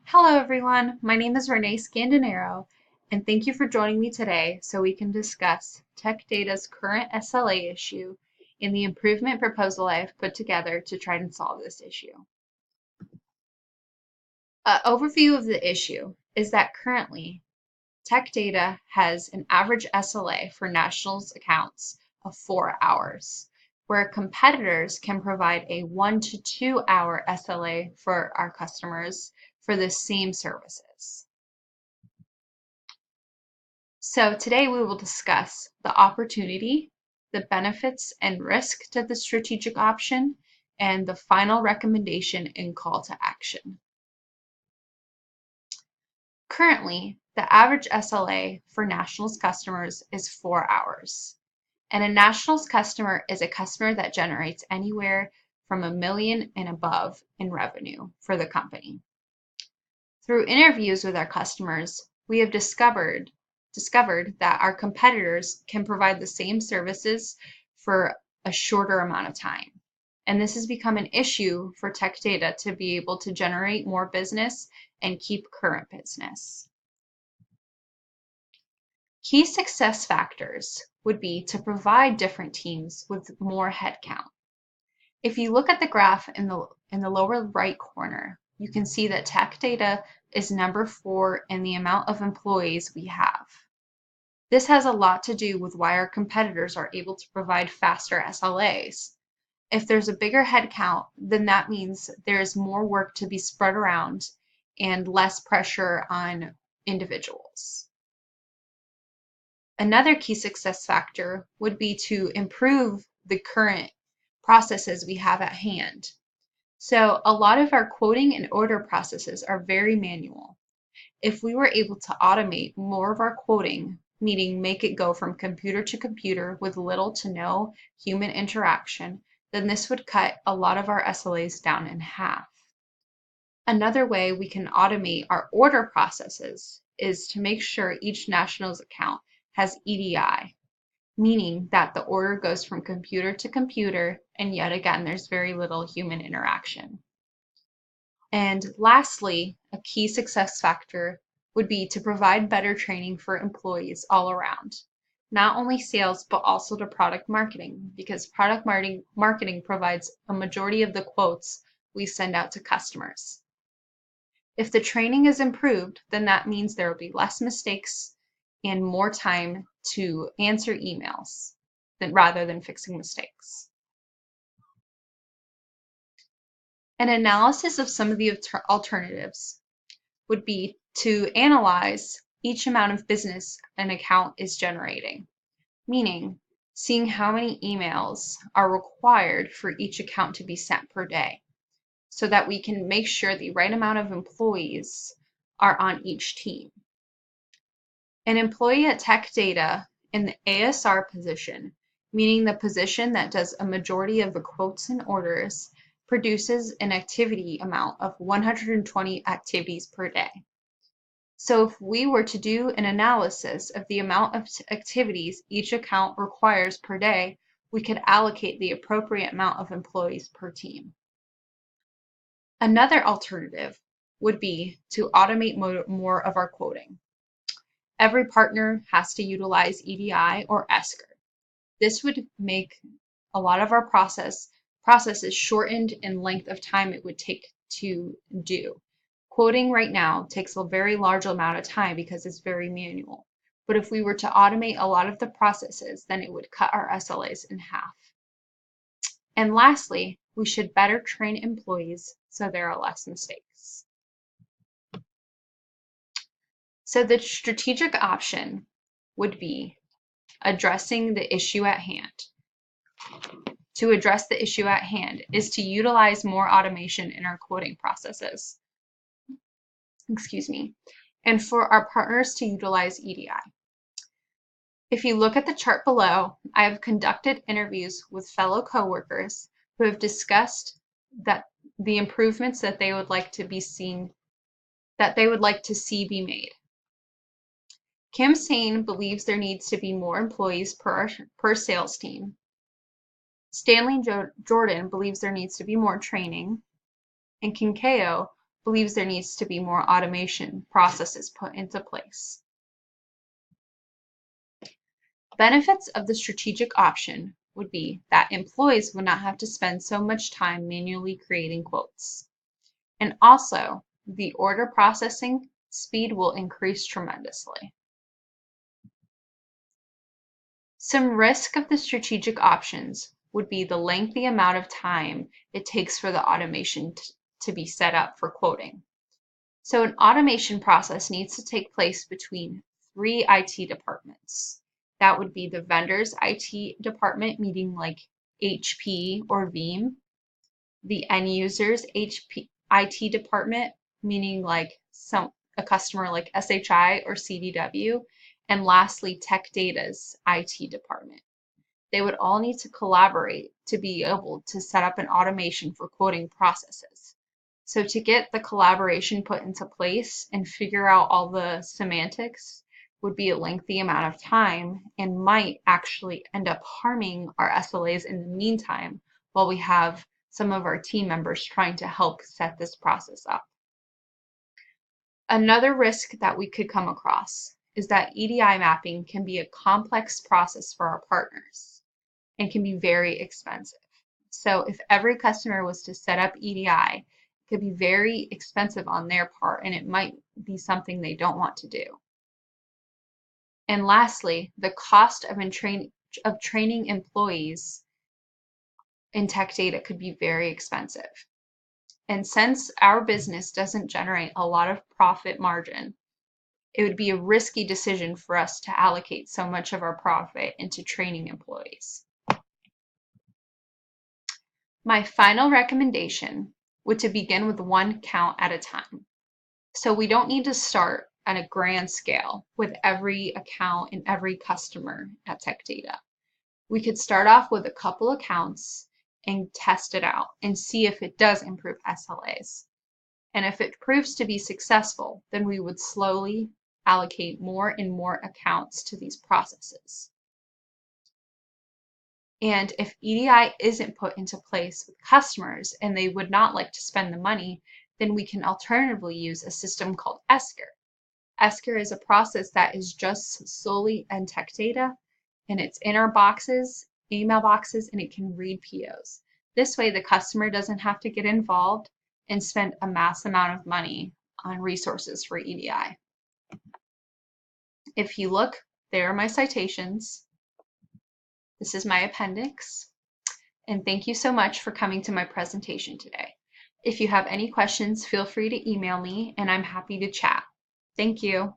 Hello everyone, my name is Renee Scandinaro, and thank you for joining me today so we can discuss Tech Data's current SLA issue and the improvement proposal I have put together to try and solve this issue. An overview of the issue is that currently Tech Data has an average SLA for nationals accounts of 4 hours, where competitors can provide a 1 to 2 hour SLA for our customers for the same services. So today we will discuss the opportunity, the benefits and risk to the strategic option, and the final recommendation and call to action. Currently, the average SLA for nationals customers is 4 hours. And a nationals customer is a customer that generates anywhere from $1 million and above in revenue for the company. Through interviews with our customers, we have discovered that our competitors can provide the same services for a shorter amount of time. And this has become an issue for Tech Data to be able to generate more business and keep current business. Key success factors would be to provide different teams with more headcount. If you look at the graph in the lower right corner, you can see that Tech Data is number 4 in the amount of employees we have. This has a lot to do with why our competitors are able to provide faster SLAs. If there's a bigger headcount, then that means there's more work to be spread around and less pressure on individuals. Another key success factor would be to improve the current processes we have at hand. So a lot of our quoting and order processes are very manual. If we were able to automate more of our quoting, meaning make it go from computer to computer with little to no human interaction, then this would cut a lot of our SLAs down in half. Another way we can automate our order processes is to make sure each nationals account has EDI, meaning that the order goes from computer to computer, and yet again, there's very little human interaction. And lastly, a key success factor would be to provide better training for employees all around, not only sales, but also to product marketing, because product marketing provides a majority of the quotes we send out to customers. If the training is improved, then that means there will be less mistakes and more time to answer emails rather than fixing mistakes. An analysis of some of the alternatives would be to analyze each amount of business an account is generating, meaning seeing how many emails are required for each account to be sent per day, so that we can make sure the right amount of employees are on each team. An employee at Tech Data in the ASR position, meaning the position that does a majority of the quotes and orders, produces an activity amount of 120 activities per day. So if we were to do an analysis of the amount of activities each account requires per day, we could allocate the appropriate amount of employees per team. Another alternative would be to automate more of our quoting. Every partner has to utilize EDI or Esker. This would make a lot of our processes shortened in length of time it would take to do. Quoting right now takes a very large amount of time because it's very manual. But if we were to automate a lot of the processes, then it would cut our SLAs in half. And lastly, we should better train employees so there are less mistakes. So the strategic option would be addressing the issue at hand. To address the issue at hand is to utilize more automation in our quoting processes. And for our partners to utilize EDI. If you look at the chart below, I have conducted interviews with fellow coworkers who have discussed the improvements that they would like to see be made. Kim Sane believes there needs to be more employees per sales team. Stanley Jordan believes there needs to be more training. And Kinkeo believes there needs to be more automation processes put into place. Benefits of the strategic option would be that employees would not have to spend so much time manually creating quotes. And also, the order processing speed will increase tremendously. Some risk of the strategic options would be the lengthy amount of time it takes for the automation to be set up for quoting. So an automation process needs to take place between 3 IT departments. That would be the vendor's IT department, meaning like HP or Veeam, the end user's IT department, meaning like a customer like SHI or CDW, and lastly, Tech Data's IT department. They would all need to collaborate to be able to set up an automation for quoting processes. So to get the collaboration put into place and figure out all the semantics would be a lengthy amount of time and might actually end up harming our SLAs in the meantime while we have some of our team members trying to help set this process up. Another risk that we could come across is that EDI mapping can be a complex process for our partners and can be very expensive. So if every customer was to set up EDI, it could be very expensive on their part, and it might be something they don't want to do. And lastly, the cost of training employees in tech data could be very expensive. And since our business doesn't generate a lot of profit margin, it would be a risky decision for us to allocate so much of our profit into training employees. My final recommendation would to begin with one account at a time. So we don't need to start at a grand scale with every account and every customer at Tech Data. We could start off with a couple accounts and test it out and see if it does improve SLAs. And if it proves to be successful, then we would slowly allocate more and more accounts to these processes. And if EDI isn't put into place with customers and they would not like to spend the money, then we can alternatively use a system called Esker. Esker is a process that is just solely in tech data, and it's in our boxes, email boxes, and it can read POs. This way, the customer doesn't have to get involved and spend a mass amount of money on resources for EDI. If you look, there are my citations. This is my appendix. And thank you so much for coming to my presentation today. If you have any questions, feel free to email me and I'm happy to chat. Thank you.